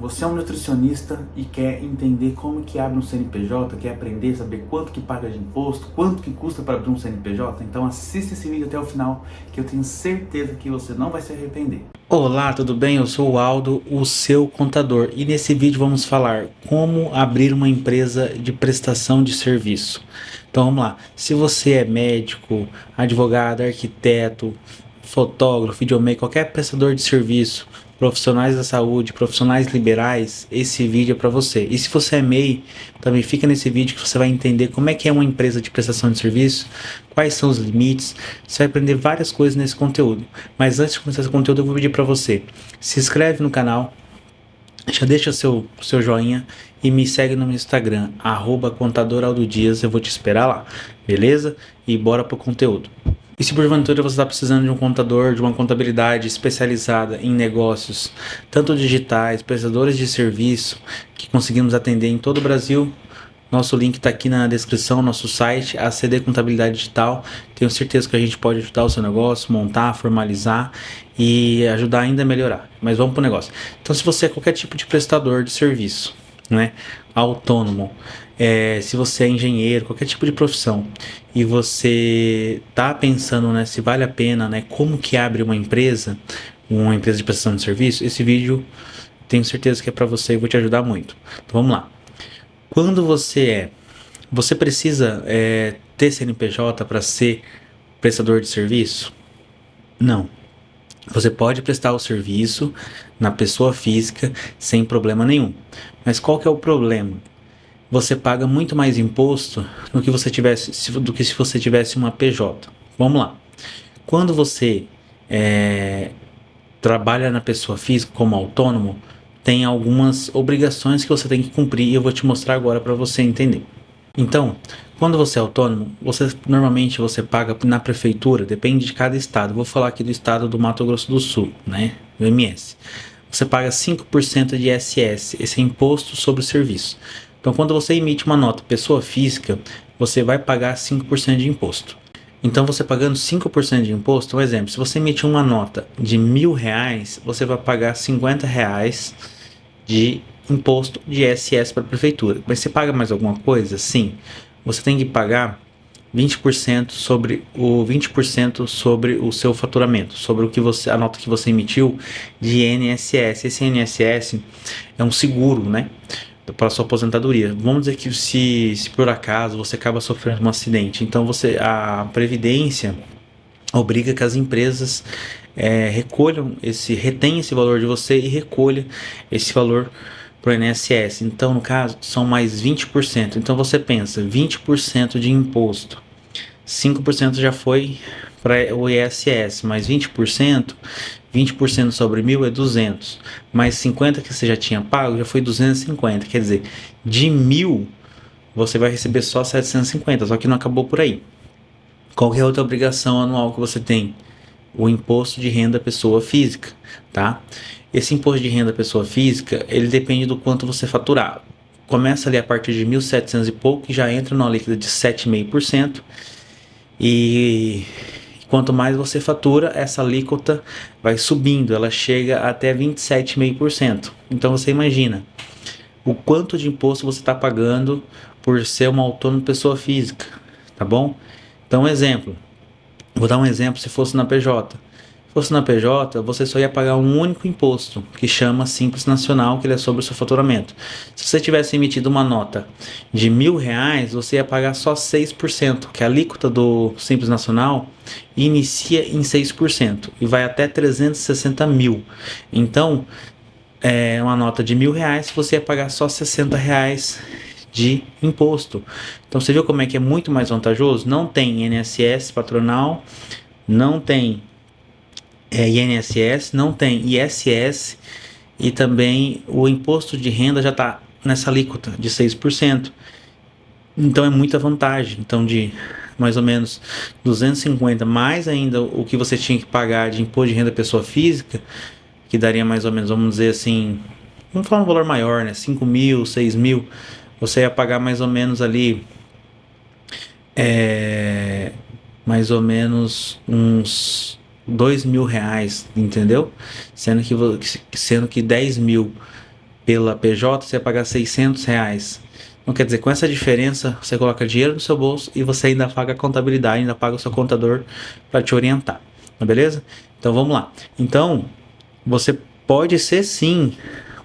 Você é um nutricionista e quer entender como que abre um CNPJ, quer aprender, saber quanto que paga de imposto, quanto que custa para abrir um CNPJ? Então assista esse vídeo até o final, que eu tenho certeza que você não vai se arrepender. Olá, tudo bem? Eu sou o Aldo, o seu contador, e nesse vídeo vamos falar como abrir uma empresa de prestação de serviço. Então vamos lá, se você é médico, advogado, arquiteto, fotógrafo, videomaker, qualquer prestador de serviço, profissionais da saúde, profissionais liberais, esse vídeo é para você. E se você é MEI, também fica nesse vídeo que você vai entender como é que é uma empresa de prestação de serviço, quais são os limites, você vai aprender várias coisas nesse conteúdo. Mas antes de começar esse conteúdo, eu vou pedir para você, se inscreve no canal, já deixa seu joinha e me segue no meu Instagram, @contadoraldodias, eu vou te esperar lá, beleza? E bora pro conteúdo. E se porventura você está precisando de um contador, de uma contabilidade especializada em negócios, tanto digitais, prestadores de serviço, que conseguimos atender em todo o Brasil, nosso link está aqui na descrição, nosso site, ACD Contabilidade Digital. Tenho certeza que a gente pode ajudar o seu negócio, montar, formalizar e ajudar ainda a melhorar. Mas vamos para o negócio. Então, se você é qualquer tipo de prestador de serviço, né, autônomo, se você é engenheiro, qualquer tipo de profissão, e você está pensando, né, se vale a pena, né, como que abre uma empresa de prestação de serviço, esse vídeo tenho certeza que é para você e vou te ajudar muito. Então vamos lá. Quando você precisa ter CNPJ para ser prestador de serviço? Não. Você pode prestar o serviço na pessoa física sem problema nenhum. Mas qual que é o problema? Você paga muito mais imposto do que se você tivesse uma PJ. Vamos lá. Quando você trabalha na pessoa física como autônomo, tem algumas obrigações que você tem que cumprir e eu vou te mostrar agora para você entender. Então, quando você é autônomo, normalmente você paga na prefeitura, depende de cada estado. Vou falar aqui do estado do Mato Grosso do Sul, né? Do MS. Você paga 5% de ISS, esse é imposto sobre o serviço. Então, quando você emite uma nota pessoa física, você vai pagar 5% de imposto. Então, você pagando 5% de imposto, um exemplo, se você emitir uma nota de R$ 1.000, você vai pagar R$ 50 de imposto de ISS para a prefeitura. Mas você paga mais alguma coisa? Sim. Você tem que pagar 20% sobre o seu faturamento, sobre a nota que você emitiu de INSS. Esse INSS é um seguro, né, para a sua aposentadoria. Vamos dizer que se por acaso você acaba sofrendo um acidente, então a Previdência obriga que as empresas retenha esse valor de você e recolha esse valor para o INSS. Então, no caso, são mais 20%. Então, você pensa, 20% de imposto. 5% já foi para o ISS, mais 20%. 20% sobre 1.000 é 200. Mais 50 que você já tinha pago, já foi 250. Quer dizer, de 1.000, você vai receber só 750. Só que não acabou por aí. Qual é a outra obrigação anual que você tem? O imposto de renda pessoa física, tá? Esse imposto de renda pessoa física, ele depende do quanto você faturar. Começa ali a partir de 1.700 e pouco e já entra numa líquida de 7,5%. E quanto mais você fatura, essa alíquota vai subindo, ela chega até 27,5%. Então você imagina o quanto de imposto você está pagando por ser uma autônoma pessoa física, tá bom? Então, vou dar um exemplo, se fosse na PJ. Se fosse na PJ, você só ia pagar um único imposto, que chama Simples Nacional, que ele é sobre o seu faturamento. Se você tivesse emitido uma nota de R$ 1.000, você ia pagar só 6%, que a alíquota do Simples Nacional inicia em 6% e vai até 360 mil. Então, uma nota de R$ 1.000, você ia pagar só R$ 60 de imposto. Então você viu como é que é muito mais vantajoso? Não tem INSS patronal, não tem INSS, não tem ISS e também o imposto de renda já está nessa alíquota de 6%. Então é muita vantagem. Então de mais ou menos 250, mais ainda o que você tinha que pagar de imposto de renda pessoa física, que daria mais ou menos, vamos dizer assim, vamos falar um valor maior, né? 5.000, 6.000, você ia pagar mais ou menos ali, mais ou menos uns R$ 2.000, entendeu? Sendo que 10.000 pela PJ, você vai pagar R$ 600. Então, quer dizer, com essa diferença, você coloca dinheiro no seu bolso e você ainda paga a contabilidade, ainda paga o seu contador para te orientar, beleza? Então, vamos lá. Então, você pode ser sim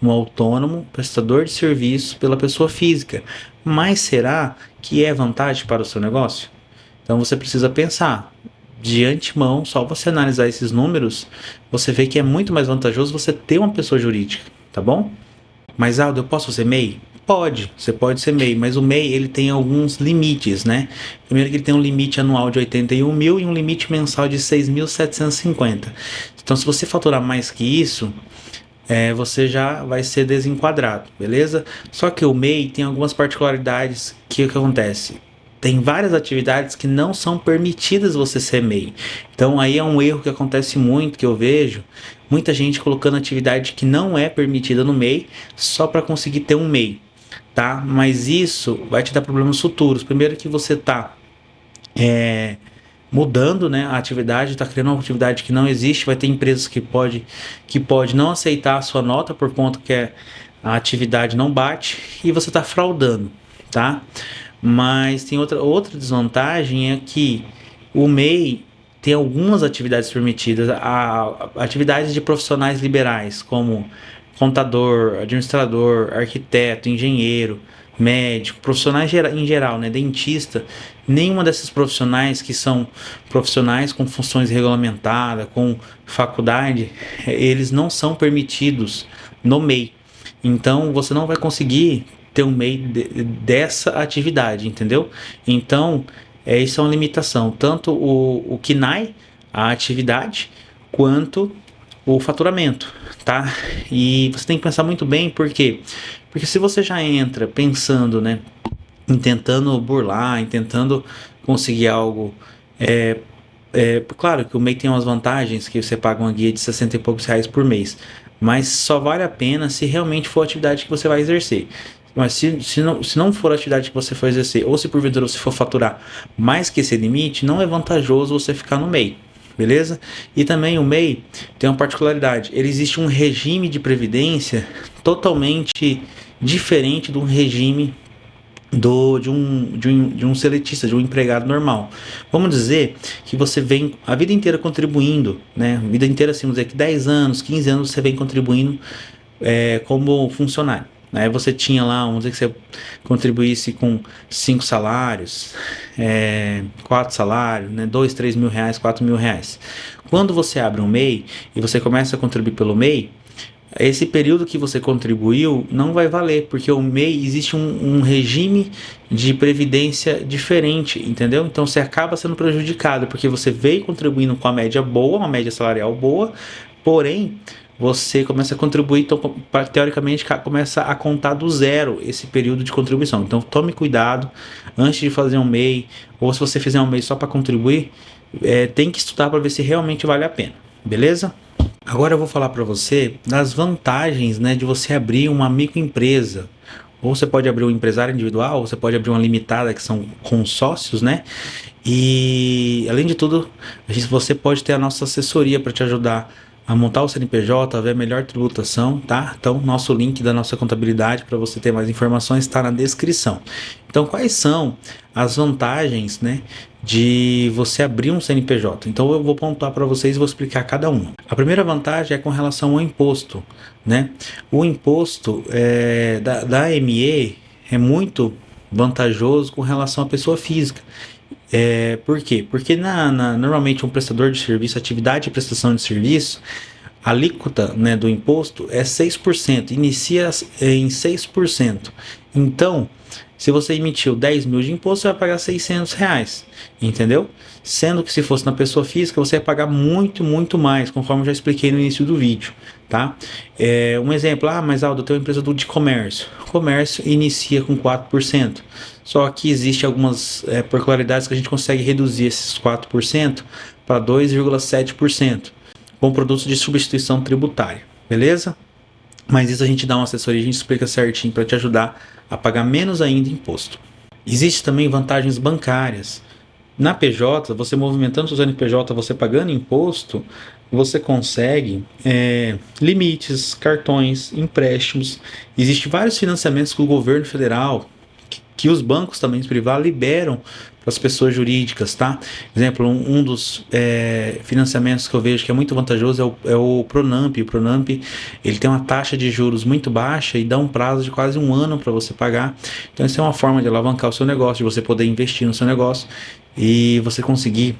um autônomo prestador de serviço pela pessoa física, mas será que é vantagem para o seu negócio? Então, você precisa pensar. De antemão, só você analisar esses números, você vê que é muito mais vantajoso você ter uma pessoa jurídica, tá bom? Mas, Aldo, eu posso ser MEI? Pode, você pode ser MEI, mas o MEI ele tem alguns limites, né? Primeiro que ele tem um limite anual de 81 mil e um limite mensal de 6.750. Então, se você faturar mais que isso, você já vai ser desenquadrado, beleza? Só que o MEI tem algumas particularidades que acontece. Tem várias atividades que não são permitidas você ser MEI. Então aí é um erro que acontece muito, que eu vejo. Muita gente colocando atividade que não é permitida no MEI só para conseguir ter um MEI, tá? Mas isso vai te dar problemas futuros. Primeiro que você está mudando, né, a atividade, está criando uma atividade que não existe. Vai ter empresas que pode não aceitar a sua nota por conta que a atividade não bate e você está fraudando, tá? Mas tem outra desvantagem, é que o MEI tem algumas atividades permitidas, atividades de profissionais liberais, como contador, administrador, arquiteto, engenheiro, médico, profissionais em geral, né, dentista. Nenhuma desses profissionais que são profissionais com funções regulamentadas, com faculdade, eles não são permitidos no MEI. Então você não vai conseguir ter um MEI dessa atividade, entendeu? Então, isso é uma limitação. Tanto o KNAI, a atividade, quanto o faturamento, tá? E você tem que pensar muito bem, por quê? Porque se você já entra pensando, né, em tentando burlar, em tentando conseguir algo... claro que o MEI tem umas vantagens, que você paga uma guia de 60 e poucos reais por mês, mas só vale a pena se realmente for a atividade que você vai exercer. Mas se não for a atividade que você for exercer, ou se porventura você for faturar mais que esse limite, não é vantajoso você ficar no MEI, beleza? E também o MEI tem uma particularidade, ele existe um regime de previdência totalmente diferente do regime de um seletista, de um empregado normal. Vamos dizer que você vem a vida inteira contribuindo, né? A vida inteira, assim, vamos dizer que 10 anos, 15 anos você vem contribuindo como funcionário. Aí você tinha lá, vamos dizer que você contribuísse com 5 salários, 4 salários, né, 2, 3 mil reais, 4 mil reais. Quando você abre um MEI e você começa a contribuir pelo MEI, esse período que você contribuiu não vai valer, porque o MEI existe um regime de previdência diferente, entendeu? Então você acaba sendo prejudicado, porque você veio contribuindo com a média boa, uma média salarial boa, porém você começa a contribuir, então teoricamente começa a contar do zero esse período de contribuição. Então tome cuidado antes de fazer um MEI, ou se você fizer um MEI só para contribuir, tem que estudar para ver se realmente vale a pena, beleza? Agora eu vou falar para você das vantagens, né, de você abrir uma microempresa. Ou você pode abrir um empresário individual, ou você pode abrir uma limitada, que são consórcios, né? E além de tudo, você pode ter a nossa assessoria para te ajudar a montar o CNPJ, a ver a melhor tributação, tá? Então, nosso link da nossa contabilidade para você ter mais informações está na descrição. Então, quais são as vantagens, né, de você abrir um CNPJ? Então, eu vou pontuar para vocês e vou explicar cada uma. A primeira vantagem é com relação ao imposto, né? O imposto da AME é muito vantajoso com relação à pessoa física. Por quê? Porque normalmente um prestador de serviço, atividade de prestação de serviço, a alíquota, né, do imposto é 6%, inicia em 6%. Então, se você emitiu 10 mil de imposto, você vai pagar R$ 600, entendeu? Sendo que se fosse na pessoa física, você vai pagar muito, muito mais, conforme eu já expliquei no início do vídeo, tá? Um exemplo, mas Aldo, eu tenho uma empresa de comércio. O comércio inicia com 4%, só que existe algumas particularidades que a gente consegue reduzir esses 4% para 2,7%, com produtos de substituição tributária, beleza? Mas isso a gente dá uma assessoria, a gente explica certinho para te ajudar a pagar menos ainda imposto. Existem também vantagens bancárias. Na PJ, você movimentando seu CNPJ, você pagando imposto, você consegue limites, cartões, empréstimos. Existem vários financiamentos que o governo federal, que os bancos também privados liberam para as pessoas jurídicas, tá? Exemplo, um dos financiamentos que eu vejo que é muito vantajoso é o Pronamp. O Pronamp, ele tem uma taxa de juros muito baixa e dá um prazo de quase um ano para você pagar. Então, isso é uma forma de alavancar o seu negócio, de você poder investir no seu negócio e você conseguir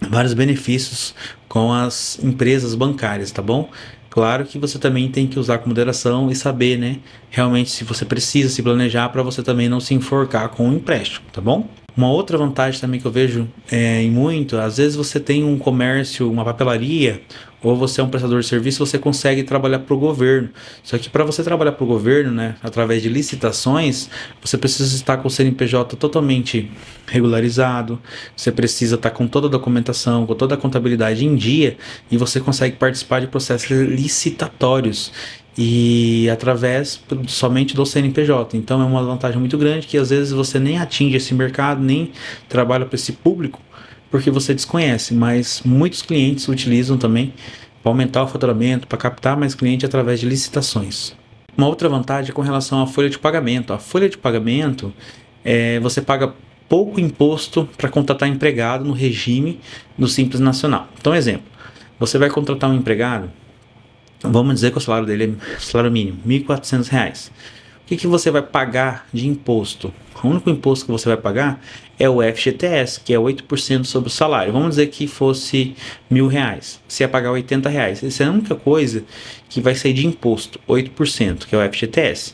vários benefícios com as empresas bancárias, tá bom? Claro que você também tem que usar com moderação e saber, né, realmente se você precisa se planejar para você também não se enforcar com o empréstimo, tá bom? Uma outra vantagem também que eu vejo em muito, às vezes você tem um comércio, uma papelaria, ou você é um prestador de serviço, você consegue trabalhar para o governo. Só que para você trabalhar para o governo, né, através de licitações, você precisa estar com o CNPJ totalmente regularizado, você precisa estar com toda a documentação, com toda a contabilidade em dia, e você consegue participar de processos licitatórios e através somente do CNPJ. Então é uma vantagem muito grande que às vezes você nem atinge esse mercado, nem trabalha para esse público, porque você desconhece, mas muitos clientes utilizam também para aumentar o faturamento, para captar mais cliente através de licitações. Uma outra vantagem é com relação à folha de pagamento. A folha de pagamento, você paga pouco imposto para contratar empregado no regime do Simples Nacional. Então, exemplo, você vai contratar um empregado, vamos dizer que o salário dele é salário mínimo, R$ 1.400. O que você vai pagar de imposto? O único imposto que você vai pagar é o FGTS, que é 8% sobre o salário. Vamos dizer que fosse R$ 1.000, você ia pagar R$ 80. Essa é a única coisa que vai sair de imposto, 8%, que é o FGTS.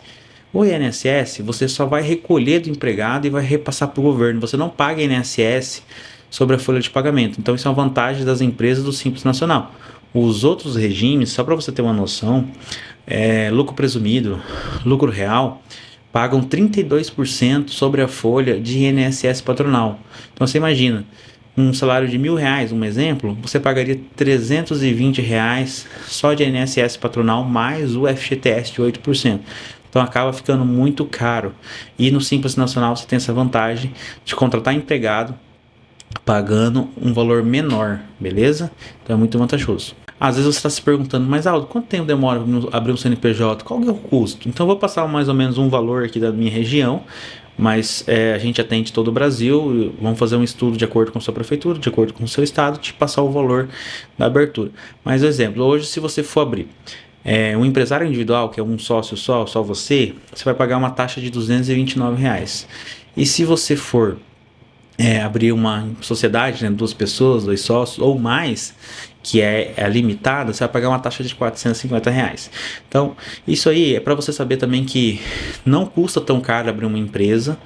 O INSS, você só vai recolher do empregado e vai repassar para o governo. Você não paga INSS sobre a folha de pagamento. Então, isso é uma vantagem das empresas do Simples Nacional. Os outros regimes, só para você ter uma noção, lucro presumido, lucro real, pagam 32% sobre a folha de INSS patronal. Então você imagina, um salário de R$ 1.000, um exemplo, você pagaria R$ 320 só de INSS patronal mais o FGTS de 8%. Então acaba ficando muito caro. E no Simples Nacional você tem essa vantagem de contratar empregado pagando um valor menor, beleza? Então é muito vantajoso. Às vezes você está se perguntando, mas Aldo, quanto tempo demora para abrir um CNPJ? Qual é o custo? Então eu vou passar mais ou menos um valor aqui da minha região, mas a gente atende todo o Brasil, vamos fazer um estudo de acordo com a sua prefeitura, de acordo com o seu estado, te passar o valor da abertura. Mas exemplo, hoje se você for abrir um empresário individual, que é um sócio só você vai pagar uma taxa de R$ 229. E se você for abrir uma sociedade, né, 2 pessoas, 2 sócios ou mais, que é limitada, você vai pagar uma taxa de R$ 450. Então, isso aí é para você saber também que não custa tão caro abrir uma empresa,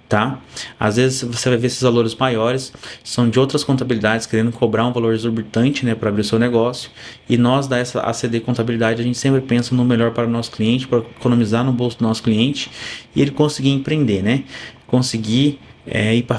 tá? Às vezes você vai ver esses valores maiores, são de outras contabilidades querendo cobrar um valor exorbitante, né, para abrir o seu negócio, e nós da ACD Contabilidade, a gente sempre pensa no melhor para o nosso cliente, para economizar no bolso do nosso cliente, e ele conseguir empreender, né? Conseguir ir para